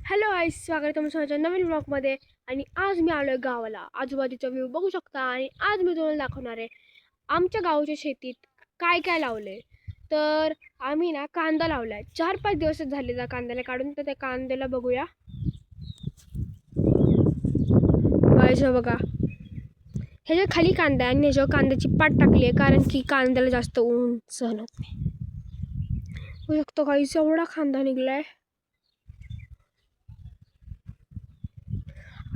Hello गाईस, स्वागत आहे तुमचं माझ्या नवीन ब्लॉगमध्ये. आणि आज मी आलो आहे गावाला. आजूबाजूचा व्ह्यू बघू शकता. आणि आज मी तुम्हाला दाखवणार आहे आमच्या गावच्या शेतीत काय काय लावले. तर आम्ही ना कांदा लावला आहे. 4-5 दिवस झाले त्या कांद्याला काढून. तर त्या कांद्याला बघूया. गाईस बघा, ह्याच्या खाली कांदा आहे आणि ह्याच्यावर कांद्याची पाट टाकली आहे, कारण की कांद्याला जास्त ऊन सहन होत नाही. बघू शकतो गाईस, एवढा कांदा निघलाय.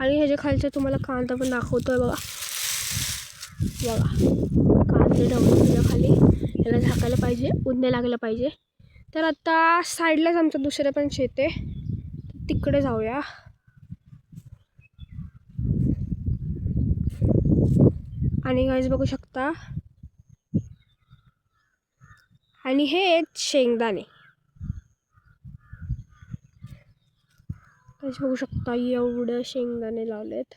आणि ह्याच्या खालचं तुम्हाला कांदा पण दाखवतोय. बघा कांदे ठेवले त्याच्या खाली. याला झाकायला पाहिजे, ऊन नाही लागलं पाहिजे. तर आता साईडलाच आमचं दुसरं पण शेत आहे, तिकडे जाऊया. आणि गाईस बघू शकता, आणि हे आहेत शेंगदाणे. गाईस बघू शकता, एवढं शेंगदाणे लावलेत.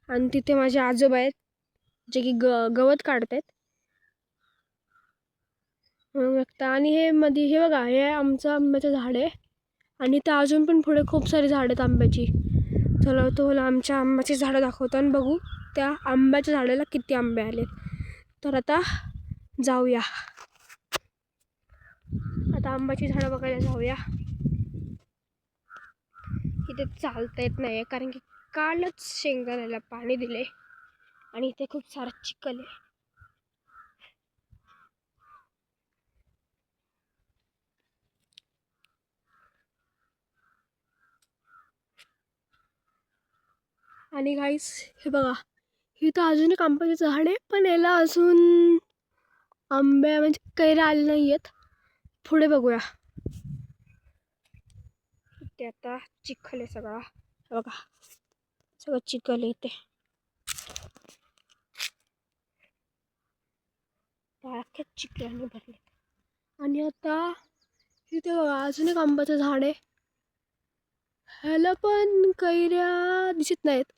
आणि तिथे माझे आजोबा आहेत जे की गवत काढतात. आणि हे मध्ये हे बघा, हे आमचं आंब्याचं झाड आहे. आणि तर अजून पण पुढे खूप सारी झाडं आहेत आंब्याची. चला तुम्हाला आमच्या आंब्याची झाडं दाखवतो आणि बघू त्या आंब्याच्या झाडाला किती आंबे आलेत. तर आता जाऊया, आता आंब्याची झाडं बघायला जाऊया. इथे चालता येत नाही कारण की कालच शेंगदाण्याला पाणी दिले आणि इथे खूप सारा चिखल आहे. आणि गाईस हे बघा, इथं अजून एक आंब्याचं झाड आहे, पण याला अजून आंबे म्हणजे कैऱ्या आले नाही आहेत. पुढे बघूया. इथे आता चिखल आहे सगळा. बघा सगळं चिखल आहे इथे. अख्ख्या चिखलाने भरले. आणि आता इथे बघा, अजून एक आंब्याचं झाड आहे. ह्याला पण कैऱ्या दिसत नाहीत.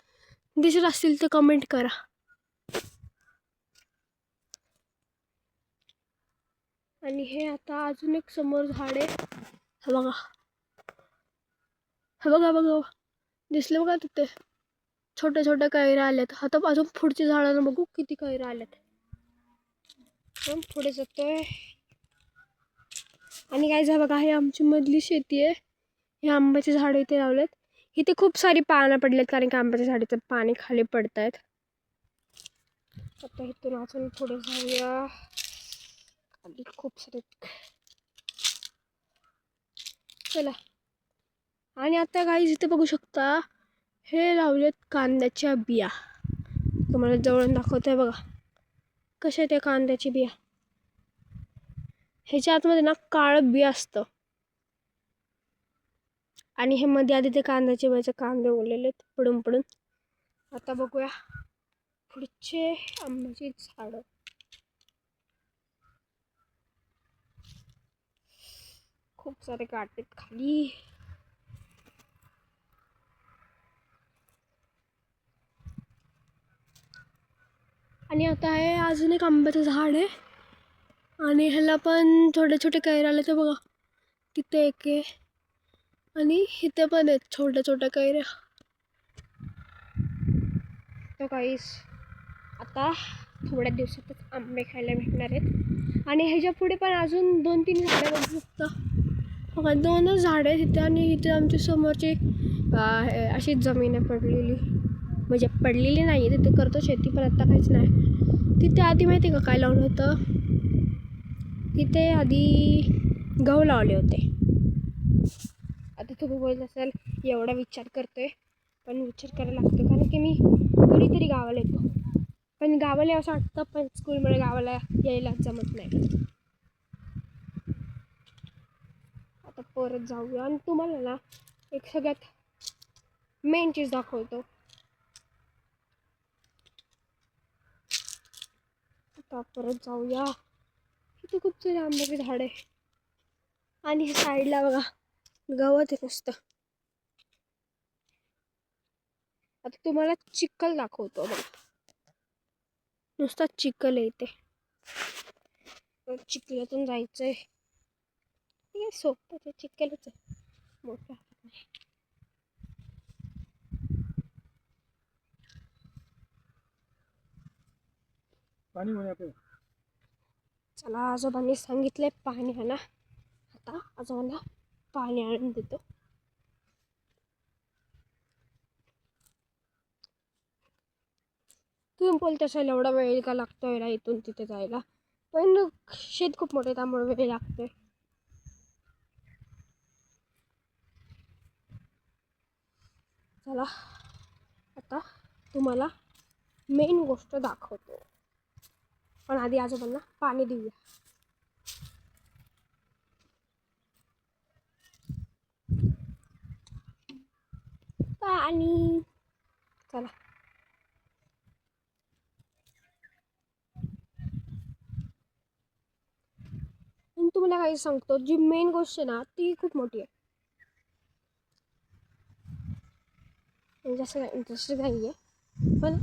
दिसत असतील तर कमेंट करा. आणि हे आता अजून एक समोर झाड आहे. हे बघा, हे बघा बघा, दिसले बघा तिथे छोट्या छोट्या कैऱ्या आल्यात. आता अजून पुढच्या झाडाला बघू किती कैऱ्या आल्यात. पुढे जातोय. आणि काय बघा, हे आमची मधली शेती आहे. हे आंब्याचे झाड इथे लावलेत. इथे खूप सारी पानं पडलेत कारण की आंब्याच्या झाडाचं पाणी खाली पडतायत. आता इथून अजून पुढे जाऊया. खाली खूप सारे, चला. आणि आता गाईज इथे बघू शकता, हे लावलेत कांद्याच्या बिया. तुम्हाला जवळून दाखवतोय बघा कशा त्या कांद्याची बिया. ह्याच्या आतमध्ये ना काळं बी असतं. आणि हे मध्ये आधी ते कांद्याचे बियाचे कांदे उरलेले पडून पडून. आता बघूया पुढचे आंब्याची झाडं. खूप सारे काटेत खाली. आणि आता आहे अजून एक आंब्याचं झाड आहे. आणि ह्याला पण छोटे छोटे कैऱ्या आले. तर बघा तिथे एक आहे आणि इथे पण आहेत छोट्या छोट्या कैऱ्या. तर काहीच आता थोड्या दिवसातच आंबे खायला भेटणार आहेत. आणि ह्याच्या पुढे पण अजून 2-3 झाडं बघू शकता. बघा 2च झाडं आहेत तिथे. आणि इथे आमची समोरची अशीच जमीन आहे पडलेली, म्हणजे पडलेली नाही आहे, तिथे करतो शेती पण आता काहीच नाही. तिथे आधी माहिती आहे का काय लावलं होतं? तिथे आधी गहू लावले होते. आता तुम्ही बोलत असाल एवढा विचार करतोय, पण विचार करायला लागतो कारण की मी कधीतरी गावाला येतो. पण गावाला असं वाटतं, पण स्कूलमुळे गावाला यायला जमत नाही. आता परत जाऊया आणि तुम्हाला ना एक सगळ्यात मेन चीज दाखवतो. आता परत जाऊया. इथे खूप सारे आंब्याचे झाड आहे. आणि हे साईडला बघा गवत आहे नुसतं. आता तुम्हाला चिखल दाखवतो बघा, नुसता चिखल आहे इथे. चिखलातून जायचंय. सोपं ते चिखलच आहे, मोठं. चला आजोबांनी सांगितले पाणी आणा. आता आजोबांना पाणी आणून देतो. तुम्ही बोलत असाल एवढा वेळ का लागतोय इथून तिथे जायला, पण शेत खूप मोठे त्यामुळे वेळ लागतोय. चला आता तुम्हाला मेन गोष्ट दाखवतो, पण आधी आजोबांना पाणी देऊया. पाणी चला. तुम्हाला काही सांगतो, जी मेन गोष्ट आहे ना ती खूप मोठी आहे. जास्त इंटरेस्टिंग नाही आहे, पण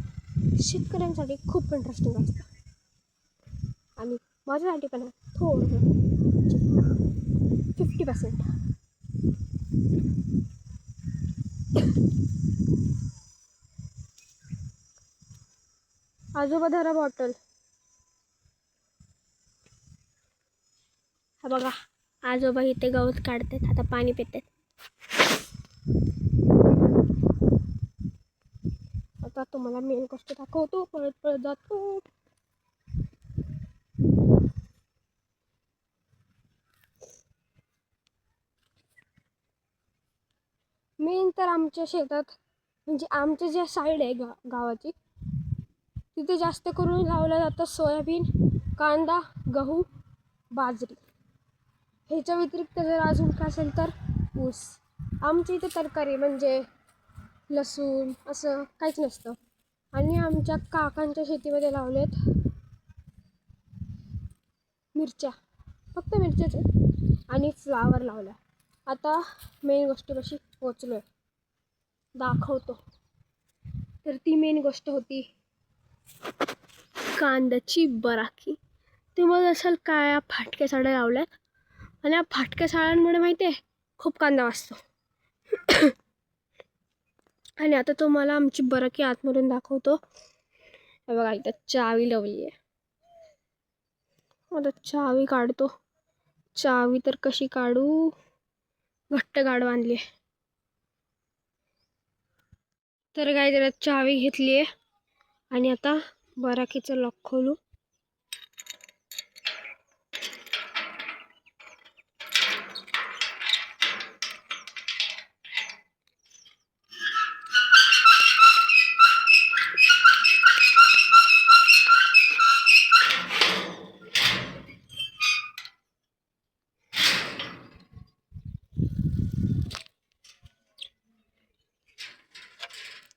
शेतकऱ्यांसाठी खूप इंटरेस्टिंग असतं आणि माझ्यासाठी पण थोडंसं 50%. आजोबा धरा बॉटल. हा बघा आजोबा इथे गवत काढतात, आता पाणी पितात. आता तुम्हाला मेन गोष्ट दाखवतो, पळत पळत जातो. मेन तर आमच्या शेतात म्हणजे आमच्या ज्या साईड आहे गावाची, तिथे जास्त करून लावलं जातं सोयाबीन, कांदा, गहू, बाजरी. ह्याच्या व्यतिरिक्त जर अजून काय असेल तर ऊस. आमच्या इथे तरकारी म्हणजे लसूण असं काहीच नसतं. आणि आमच्या काकांच्या शेतीमध्ये लावलेत मिरच्या, फक्त मिरच्याच आणि फ्लावर लावला. आता मेन गोष्टीपाशी पोचलोय, दाखवतो. तर ती मेन गोष्ट होती कांद्याची बराकी. तुम्हाला असाल काय फाटक्या साड्या लावल्यात, आणि या फाटक्या साड्यांमुळे माहिती आहे खूप कांदा वाचतो. आणि आता तुम्हाला आमची बराकी आतमधून दाखवतो. हे बघा इथं चावी लावली आहे. आता चावी काढतो. चावी तर कशी काढू, घट्ट गाड बांधली आहे. तर काय त्याला चावी घेतली आहे आणि आता बराकीचं लॉक खोलू.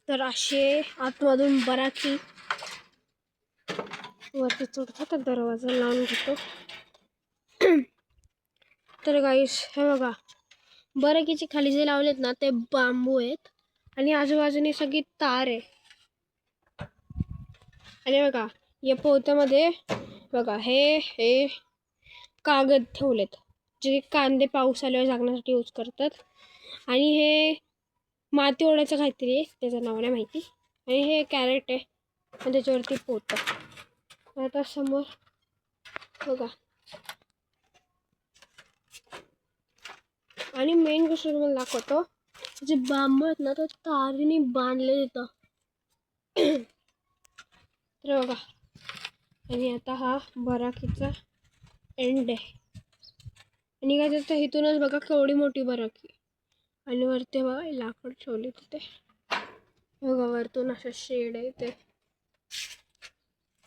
तर असे आतमधून बराकी वरती चढतो, तर दरवाजा लावून घेतो. तर गाईस हे बघा, बराकीचे खाली जे लावलेत ना ते बांबू आहेत आणि आजूबाजूने सगळी तार आहे. आणि बघा या पोत्यामध्ये बघा हे कागद ठेवलेत, जे कांदे पाऊस आल्यावर झाकण्यासाठी यूज करतात. आणि हे माती ओढायचं काहीतरी आहे, त्याचं नाव नाही माहिती. आणि हे कॅरेट आहे आणि त्याच्यावरती पोतं. आता समोर बघा, आणि मेन गोष्ट तुम्हाला दाखवतो, जे बांबू आहेत ना तो तारेने बांधले येतं. तर बघा, आणि आता हा बराकीचा एंड आहे. आणि काय त्याचं इथूनच बघा केवढी मोठी बराकी. आणि वरती बघा लाकूड ठेवले तिथे, बघा वरतून असं शेड आहे ते.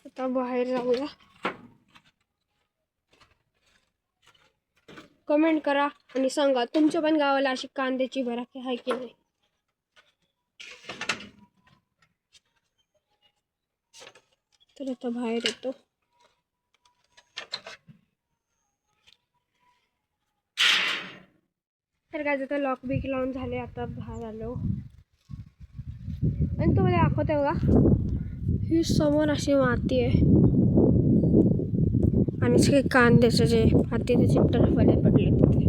आता बाहेर जाऊया. कमेंट करा आणि सांगा तुमच्या पण गावाला अशी कांद्याची बराकी आहे की नाही. तर आता बाहेर येतो. तर काय आता लॉक बिक लावून झाले, आता बाहेर आलो. आणि तुम्हाला दाखवते बघा, ही समोर अशी माती आहे आणि सगळे कांद्याचे जे माती त्याचे टरफले पडले तिथे.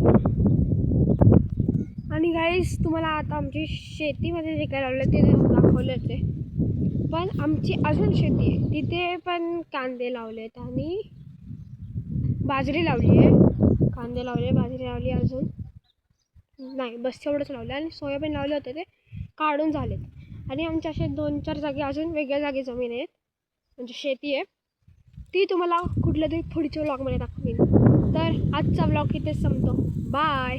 आणि गाईस तुम्हाला आता आमची शेतीमध्ये जे काय लावलं ते दाखवलं ते. पण आमची अजून शेती आहे, तिथे पण कांदे लावलेत आणि बाजरी लावली आहे. कांदे लावले, बाजरी लावली, अजून नाही बस एवढंच लावलं. आणि सोयाबीन लावले होते ते काढून झालेत. आणि आमच्या असे 2-4 जागी अजून वेगळ्या जागी जमीन आहेत, म्हणजे शेती आहे. ती तुम्हाला कुठल्या तरी पुढच्या व्लॉगमध्ये दाखवीन. तर आजचा व्लॉग इथेच संपतो. बाय.